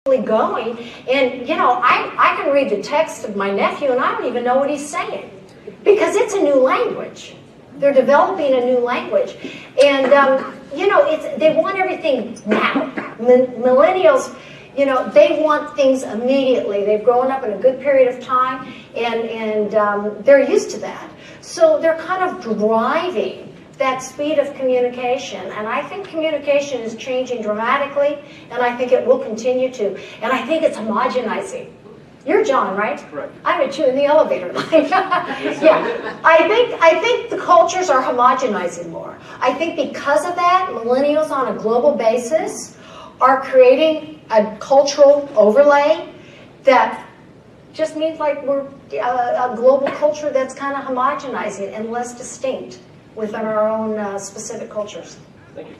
going, and you know, I can read the text of my nephew and I don't even know what he's saying because it's a new language. They're developing a new language, and you know, they want everything now. Millennials, you know, they want things immediately. They've grown up in a good period of time, and they're used to that. So they're kind of driving that speed of communication, and I think communication is changing dramatically, and I think it will continue to, and I think it's homogenizing. You're John, right? Correct. I met you in the elevator. Yeah, I think the cultures are homogenizing more. I think because of that, millennials on a global basis are creating a cultural overlay that just means like we're a global culture that's kind of homogenizing and less distinct within our own specific cultures. Thank you.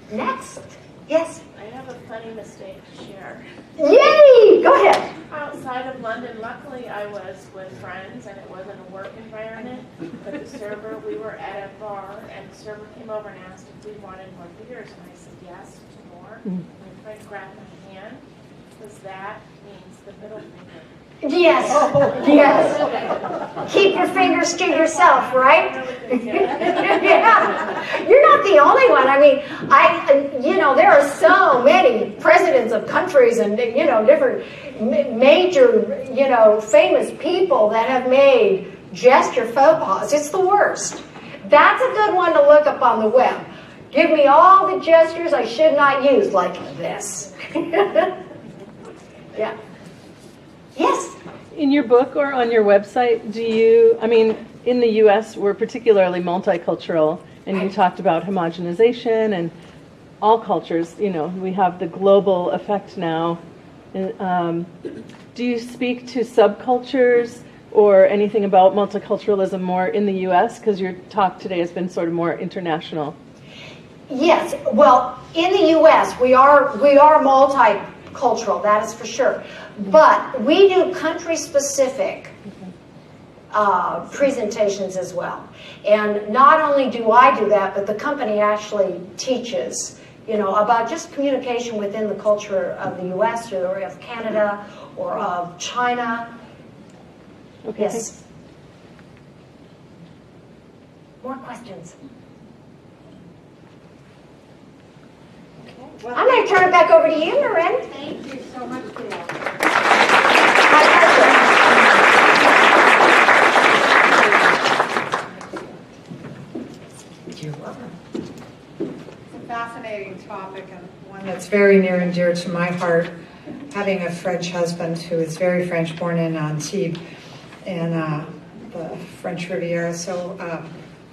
Next. Yes? I have a funny mistake to share. Yay! Go ahead. Outside of London, luckily I was with friends and it wasn't a work environment, but the server, we were at a bar and the server came over and asked if we wanted more beers, and I said yes, 2 more. My friend grabbed my hand, because that means the middle finger. Yes, yes. Keep your fingers to yourself, right? Yeah. You're not the only one. I mean, you know, there are so many presidents of countries and, you know, different major, you know, famous people that have made gesture faux pas. It's the worst. That's a good one to look up on the web. Give me all the gestures I should not use, like this. Yeah. Yes? In your book or on your website, do you, I mean, in the U.S., we're particularly multicultural, and you talked about homogenization and all cultures, you know, we have the global effect now. Do you speak to subcultures or anything about multiculturalism more in the U.S.? Because your talk today has been sort of more international. Yes. Well, in the U.S., we are multicultural, that is for sure. But we do country-specific presentations as well. And not only do I do that, but the company actually teaches, you know, about just communication within the culture of the U.S. or of Canada or of China. Okay. Yes. More questions? Well, I'm going to turn it back over to you, Marin. thank you so much, Gayle. My pleasure. You're welcome. It's a fascinating topic and one that's very near and dear to my heart. Having a French husband who is very French, born in Antibes in the French Riviera. So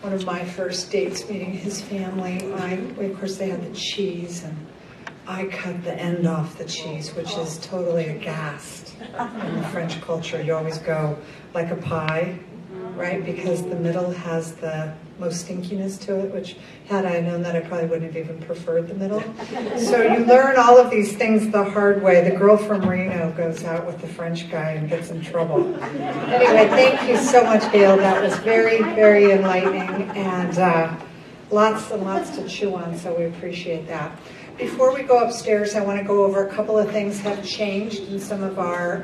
one of my first dates meeting his family, of course they had the cheese, and I cut the end off the cheese, which is totally aghast in the French culture. You always go like a pie, right? Because the middle has the most stinkiness to it, which had I known that, I probably wouldn't have even preferred the middle. So you learn all of these things the hard way. The girl from Reno goes out with the French guy and gets in trouble. Anyway, thank you so much, Gayle. That was very, very enlightening, and lots and lots to chew on, so we appreciate that. Before we go upstairs, I want to go over a couple of things have changed in some of our